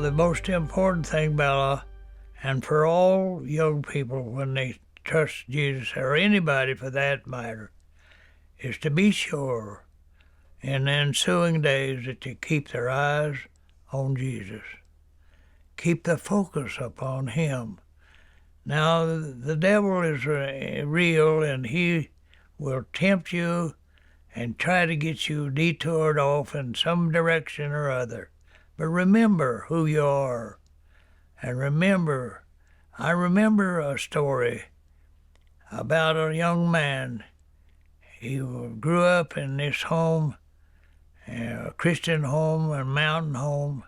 The most important thing, Bella, and for all young people when they trust Jesus, or anybody for that matter, is to be sure in the ensuing days that they keep their eyes on Jesus. Keep the focus upon Him. Now, the devil is real, and he will tempt you and try to get you detoured off in some direction or other. But remember who you are. And remember, I remember a story about a young man. He grew up in this home, a Christian home, a mountain home,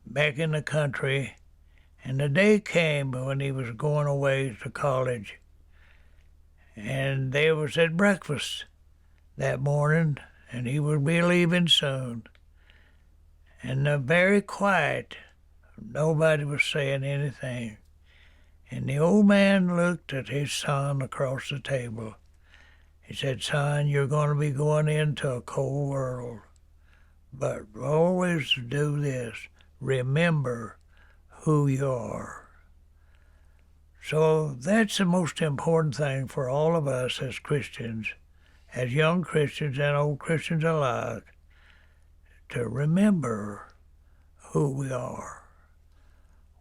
back in the country. And the day came when he was going away to college. And they was at breakfast that morning, and he would be leaving soon. And very quiet, nobody was saying anything. And the old man looked at his son across the table. He said, "Son, you're going to be going into a cold world. But always do this. Remember who you are." So that's the most important thing for all of us as Christians, as young Christians and old Christians alike, to remember who we are.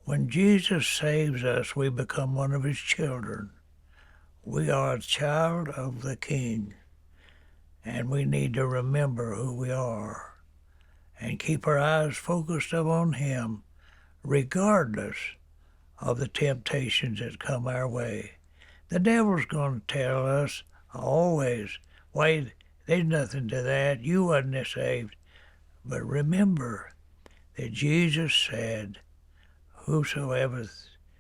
When Jesus saves us, we become one of His children. We are a child of the King, and we need to remember who we are and keep our eyes focused upon Him, regardless of the temptations that come our way. The devil's going to tell us always, "Wait, there's nothing to that. You wasn't saved." But remember that Jesus said, "Whosoever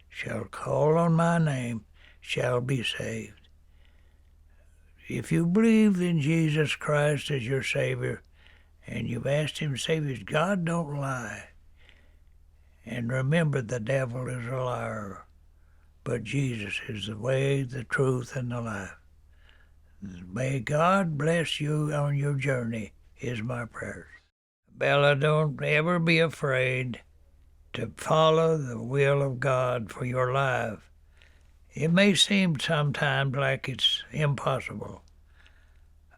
shall call on my name shall be saved." If you believe in Jesus Christ as your Savior and you've asked Him to save you, God don't lie. And remember, the devil is a liar, but Jesus is the way, the truth, and the life. May God bless you on your journey, is my prayer. Bella, don't ever be afraid to follow the will of God for your life. It may seem sometimes like it's impossible,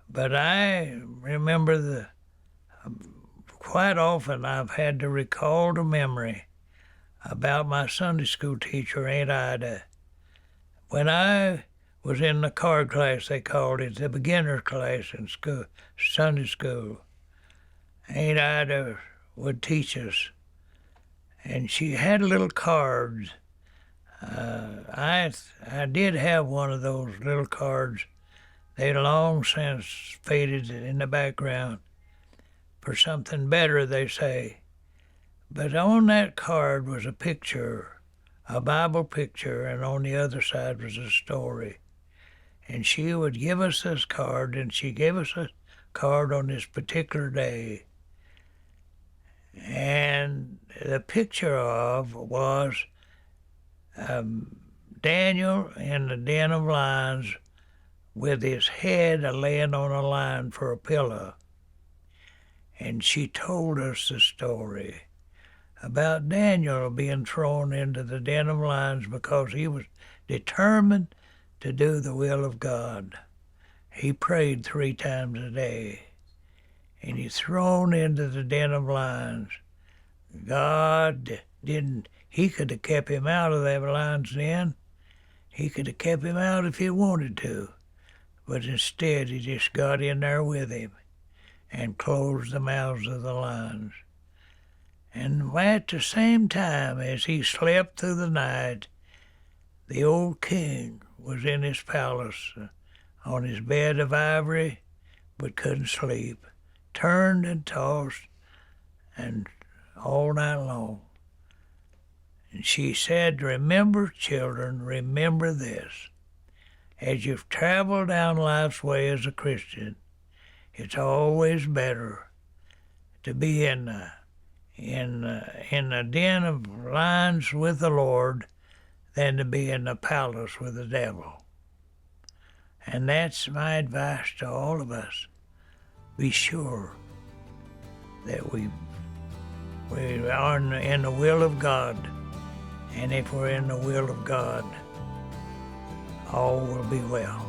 but I remember quite often I've had to recall to memory about my Sunday school teacher, Aunt Ida. When I was in the card class, they called it the beginner's class in school, Sunday school, Aunt Ida would teach us, and she had little cards. I did have one of those little cards. They'd long since faded in the background for something better, they say. But on that card was a picture, a Bible picture, and on the other side was a story. And she would give us this card, and she gave us a card on this particular day. And the picture was Daniel in the den of lions with his head laying on a lion for a pillow. And she told us the story about Daniel being thrown into the den of lions because he was determined to do the will of God. He prayed 3 times a day, and he's thrown into the den of lions. God didn't, He could have kept him out of that lion's den. He could have kept him out if he wanted to, but instead He just got in there with him and closed the mouths of the lions. And at the same time as he slept through the night, the old king was in his palace on his bed of ivory, but couldn't sleep, turned and tossed and all night long. And she said, "Remember, children, remember this. As you've traveled down life's way as a Christian, it's always better to be in the den of lions with the Lord than to be in the palace with the devil." And that's my advice to all of us. Be sure that we We are in the will of God. And if we're in the will of God, all will be well.